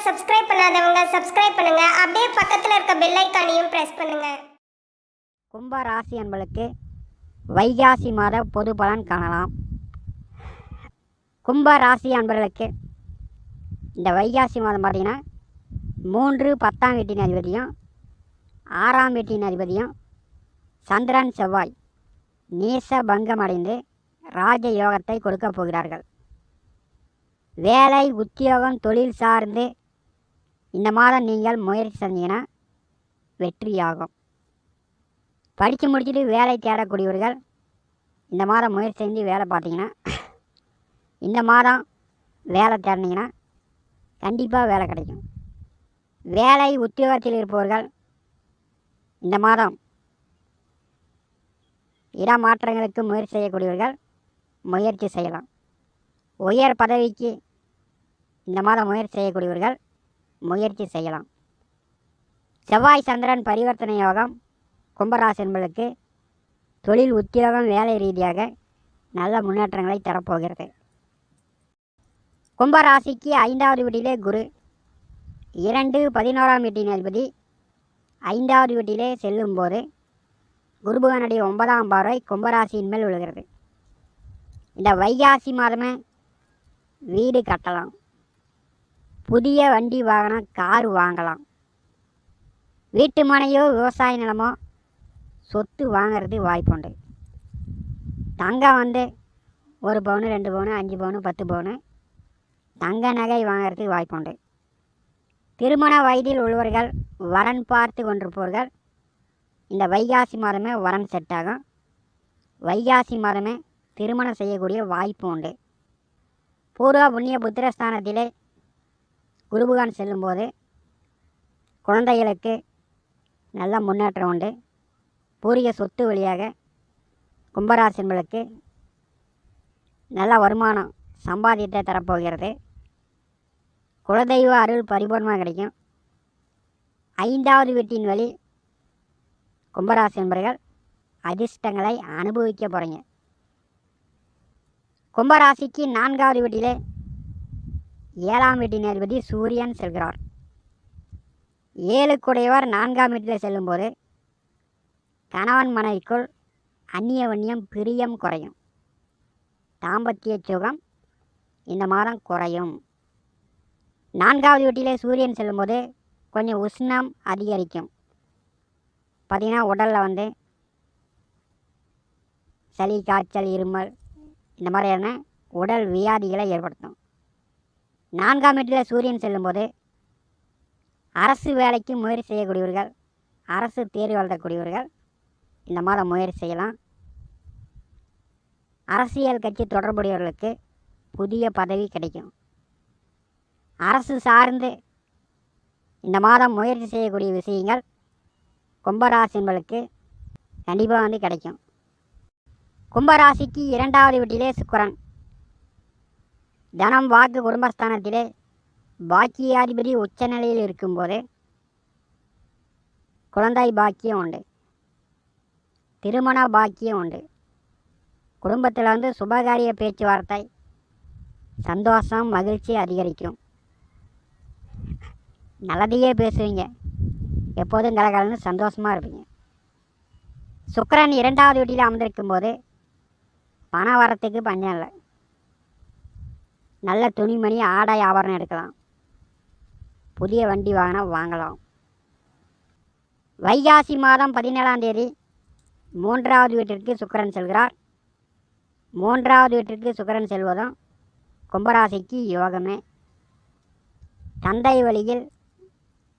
Subscribe பண்ணாதவங்க subscribe பண்ணுங்க. அப்படியே பக்கத்துல இருக்க பெல் ஐகானையும் பிரஸ் பண்ணுங்க. கும்ப ராசி அன்பர்களுக்கு வைகாசி மாத பொது பலன் காணலாம். கும்ப ராசி அன்பர்களுக்கு இந்த வைகாசி மாதம் பார்த்தீங்கன்னா 3 10ஆம் வீட்டின் அதிபதியும் 6ஆம் வீட்டின் அதிபதியும் சந்திரன் செவ்வாய் நீச பங்கம் அடைந்து ராஜ யோகத்தை கொடுக்க போகிறார்கள். வேலை உத்தியோகம் தொழில் சார்ந்து இந்த மாதம் நீங்கள் முயற்சி செஞ்சீங்கன்னா வெற்றியாகும். படித்து முடிச்சுட்டு வேலை தேடக்கூடியவர்கள் இந்த மாதம் முயற்சி செஞ்சு வேலை பார்த்தீங்கன்னா இந்த மாதம் வேலை தேடினீங்கன்னா கண்டிப்பாக வேலை கிடைக்கும். வேலை உத்தியோகத்தில் இருப்பவர்கள் இந்த மாதம் இடமாற்றங்களுக்கு முயற்சி செய்யக்கூடியவர்கள் முயற்சி செய்யலாம். உயர் பதவிக்கு இந்த மாதம் முயற்சி செய்யக்கூடியவர்கள் முயற்சி செய்யலாம். செவ்வாய் சந்திரன் பரிவர்த்தனை யோகம் கும்பராசி என்பதற்கு தொழில் உத்தியோகம் வேலை ரீதியாக நல்ல முன்னேற்றங்களை தரப்போகிறது. கும்பராசிக்கு 5வது வீட்டிலே குரு 2 11ஆம் வீட்டின் அதிபதி 5வது வீட்டிலே செல்லும்போது குருபகனுடைய 9ஆம் பார்வை கும்பராசியின் மேல் விழுகிறது. இந்த வைகாசி மாதமே வீடு கட்டலாம், புதிய வண்டி வாகனம் கார் வாங்கலாம், வீட்டு மனையோ விவசாய நிலமோ சொத்து வாங்கிறது வாய்ப்புண்டு. தங்கம் 1 பவுன் 2 பவுன் 5 பவுன் 10 பவுன் தங்க நகை வாங்கிறதுக்கு வாய்ப்புண்டு. திருமண வயதில் உள்ளவர்கள் வரன் பார்த்து கொண்டிருப்பவர்கள் இந்த வைகாசி மாதமே வரன் செட் ஆகும். வைகாசி மாதமே திருமணம் செய்யக்கூடிய வாய்ப்பு உண்டு. பூர்வ புண்ணிய புத்திரஸ்தானத்திலே குருபகான் செல்லும்போது குழந்தைகளுக்கு நல்ல முன்னேற்றம் உண்டு. பூர்வீக சொத்து வழியாக கும்பராசி என்பதற்கு நல்ல வருமானம் சம்பாதித்த தரப்போகிறது. குலதெய்வ அருள் பரிபூர்ணமாக கிடைக்கும். 5வது வீட்டின் வழி கும்பராசி என்பவர்கள் அதிர்ஷ்டங்களை அனுபவிக்க போகிறீங்க. கும்பராசிக்கு 4வது வீட்டிலே 7ஆம் வீட்டின் அதிபதி சூரியன் செல்கிறார். 7க்குடையவர் 4ஆம் வீட்டில் செல்லும்போது கணவன் மனைவிக்குள் அந்நியம் பிரியம் குறையும். தாம்பத்திய சுகம் இந்த மாதம் குறையும். 4வது வீட்டிலே சூரியன் செல்லும்போது கொஞ்சம் உஷ்ணம் அதிகரிக்கும். பார்த்திங்கன்னா உடலில் சளி காய்ச்சல் இருமல் இந்த மாதிரியான உடல் வியாதிகளை ஏற்படுத்தும். 4ஆம் வீட்டில் சூரியன் செல்லும்போது அரசு வேலைக்கு முயற்சி செய்யக்கூடியவர்கள் அரசு தேர்வு எழுதக்கூடியவர்கள் இந்த மாதம் முயற்சி செய்யலாம். அரசியல் கட்சி தொடர்புடையவர்களுக்கு புதிய பதவி கிடைக்கும். அரசு சார்ந்து இந்த மாதம் முயற்சி செய்யக்கூடிய விஷயங்கள் கும்பராசி என்பதற்கு கண்டிப்பாக கிடைக்கும். கும்பராசிக்கு 2வது வீட்டிலே சுக்கிரன் தனம் வாக்கு குடும்பஸ்தானத்திலே பாக்கியாதிபதி உச்சநிலையில் இருக்கும்போது குழந்தை பாக்கியம் உண்டு, திருமண பாக்கியம் உண்டு. குடும்பத்தில் சுபகாரிய பேச்சுவார்த்தை சந்தோஷம் மகிழ்ச்சி அதிகரிக்கும். நல்லதையே பேசுவீங்க, எப்போதும் கலகலன்னு சந்தோஷமாக இருப்பீங்க. சுக்கிரன் 2வது வீட்டில் அமர்ந்திருக்கும் போது பண வரத்துக்கு பஞ்சம் இல்லை. நல்ல துணிமணி ஆடை ஆபரணம் எடுக்கலாம், புதிய வண்டி வாகனம் வாங்கலாம். வைகாசி மாதம் 17ஆம் தேதி 3வது வீட்டிற்கு சுக்கிரன் செல்கிறார். 3வது வீட்டிற்கு சுக்கிரன் செல்வதும் கும்பராசிக்கு யோகமே. தந்தை வழியில்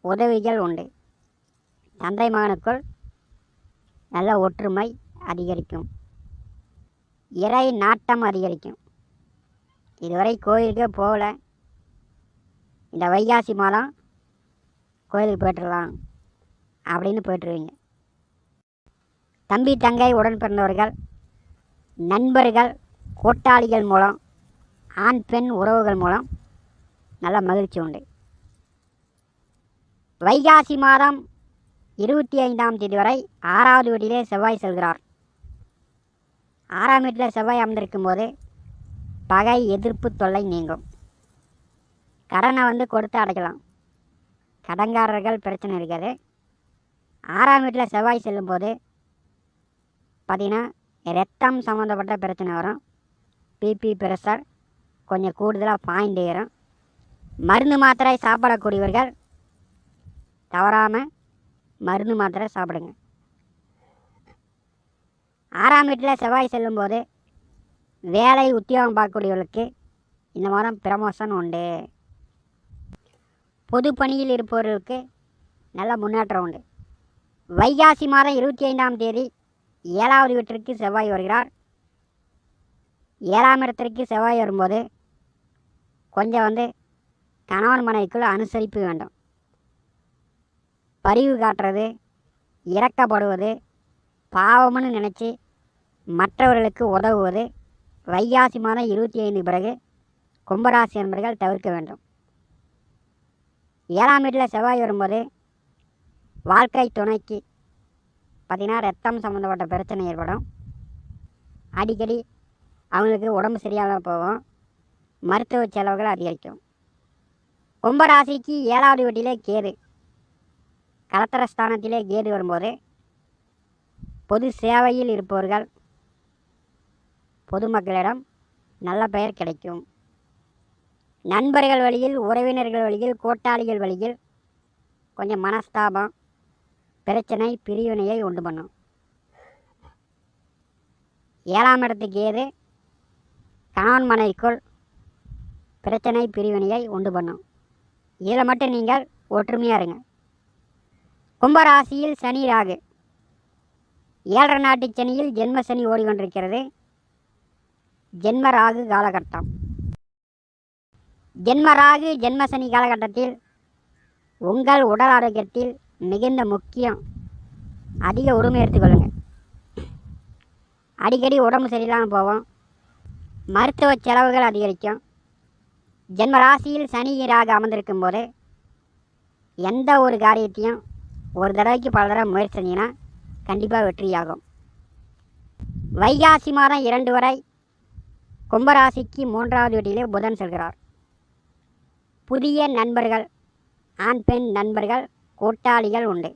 உதவிகள் உண்டு. தந்தை மகனுக்குள் நல்ல ஒற்றுமை அதிகரிக்கும். இறை நாட்டம் அதிகரிக்கும். இதுவரை கோயிலுக்கே போகல, இந்த வைகாசி மாதம் கோயிலுக்கு போய்ட்டுடலாம் அப்படின்னு போய்ட்டுருவீங்க. தம்பி தங்கை உடன் பிறந்தவர்கள் நண்பர்கள் கூட்டாளிகள் மூலம் ஆண் பெண் உறவுகள் மூலம் நல்ல மகிழ்ச்சி உண்டு. வைகாசி மாதம் 25ஆம் தேதி வரை 6வது வீட்டிலே செவ்வாய் செல்கிறார். 6ஆம் வீட்டில் செவ்வாய் அமர்ந்திருக்கும் போது பகை எதிர்ப்பு தொல்லை நீங்கும். கடனை கொடுத்து அடைக்கலாம். கடன்காரர்கள் பிரச்சனை இருக்காது. 6ஆம் வீட்டில் செவ்வாய் செல்லும்போது பார்த்திங்கன்னா ரத்தம் சம்மந்தப்பட்ட பிரச்சனை வரும். பிபி ப்ரெஷர் கொஞ்சம் கூடுதலாக பாயிண்ட் ஏறும். மருந்து மாத்திரை சாப்பிடக்கூடியவர்கள் தவறாமல் மருந்து மாத்திரை சாப்பிடுங்க. 6ஆம் வீட்டில் செவ்வாய் செல்லும்போது வேலை உத்தியோகம் பார்க்கக்கூடியவர்களுக்கு இந்த வாரம் ப்ரமோஷன் உண்டு. பொது பணியில் இருப்பவர்களுக்கு நல்ல முன்னேற்றம் உண்டு. வைகாசி மாதம் 25ஆம் தேதி 7வது வீட்டிற்கு செவ்வாய் வருகிறார். 7ஆம் இடத்திற்கு செவ்வாய் வரும்போது கொஞ்சம் கணவன் மனைவிக்குள் அனுசரிப்பு வேண்டும். பரிவு காட்டுறது, இரக்கப்படுவது, பாவம்னு நினச்சி மற்றவர்களுக்கு உதவுவது வைகாசி மாதம் 25 பிறகு கும்பராசி என்பர்கள் தவிர்க்க வேண்டும். 7ஆம் வீட்டில் செவ்வாய் வரும்போது வாழ்க்கை துணைக்கு பார்த்திங்கன்னா ரத்தம் சம்மந்தப்பட்ட பிரச்சனை ஏற்படும். அடிக்கடி அவங்களுக்கு உடம்பு சரியாமல் போகும். மருத்துவ செலவுகள் அதிகரிக்கும். கும்பராசிக்கு 7வது வீட்டிலே கேது, கலத்திரஸ்தானத்திலே கேது வரும்போது பொது சேவையில் இருப்பவர்கள் பொதுமக்களிடம் நல்ல பெயர் கிடைக்கும். நண்பர்கள் வழியில், உறவினர்கள் வழியில், கூட்டாளிகள் வழியில் கொஞ்சம் மனஸ்தாபம், பிரச்சனை, பிரிவினையை உண்டு பண்ணும். 7ஆம் இடத்துக்கு ஏது கணவன் மனைவிக்குள் பிரச்சனை, பிரிவினையை உண்டு பண்ணும். இதில் மட்டும் நீங்கள் ஒற்றுமையாக இருங்க. கும்பராசியில் சனி ராகு, 7 நாட்டு சனியில் ஜென்ம சனி ஓடிக்கொண்டிருக்கிறது. ஜென்ம ராகு காலகட்டம். ஜென்ம ராகு ஜென்ம சனி காலகட்டத்தில் உங்கள் உடல் ஆரோக்கியத்தில் மிகுந்த முக்கியம். அதிக உரிமை எடுத்துக்கொள்ளுங்கள். அடிக்கடி உடம்பு சரியில்லாமல் போவோம். மருத்துவ செலவுகள் அதிகரிக்கும். ஜென்ம ராசியில் சனி ராகு அமர்ந்திருக்கும் போது எந்த ஒரு காரியத்தையும் ஒரு தடவைக்கு பல தடவை முயற்சி செஞ்சீங்கன்னா கண்டிப்பாக வெற்றியாகும். வைகாசி மாதம் 2 வரை கும்பராசிக்கு 3வது வீட்டிலே புதன் செல்கிறார். புதிய நண்பர்கள், ஆண் பெண் நண்பர்கள், கூட்டாளிகள் உண்டு.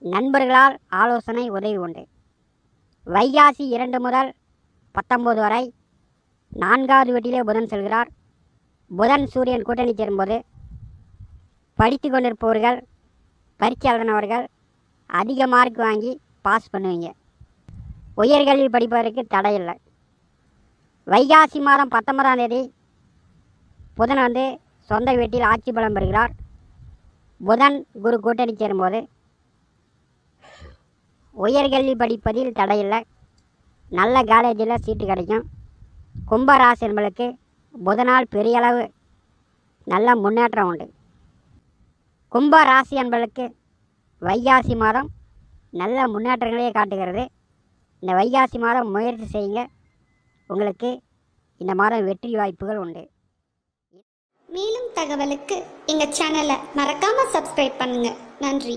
நண்பர்களால் ஆலோசனை உதவி உண்டு. வைகாசி 2 முதல் 19 வரை 4வது வீட்டிலே புதன் செல்கிறார். புதன் சூரியன் கூட்டணி சேரும்போது படித்து கொண்டிருப்பவர்கள், பரீட்சை எழுதினவர்கள் அதிக மார்க் வாங்கி பாஸ் பண்ணுவீங்க. உயர்கல்வி படிப்பதற்கு தடையில்லை. வைகாசி மாதம் 19ஆம் தேதி புதன் சொந்த வீட்டில் ஆட்சி பலம் பெறுகிறார். புதன் குரு கூட்டணி சேரும்போது உயர்கல்வி படிப்பதில் தடையில்லை. நல்ல காலேஜில் சீட்டு கிடைக்கும். கும்பராசி என்பதற்கு புதனால் பெரிய அளவு நல்ல முன்னேற்றம் உண்டு. கும்பராசி என்பதற்கு வைகாசி மாதம் நல்ல முன்னேற்றங்களையே காட்டுகிறது. இந்த வைகாசி மாதம் முயற்சி செய்யுங்க. உங்களுக்கு இந்த மாதம் வெற்றி வாய்ப்புகள் உண்டு. மேலும் தகவலுக்கு எங்கள் சேனலை மறக்காமல் சப்ஸ்கிரைப் பண்ணுங்கள். நன்றி.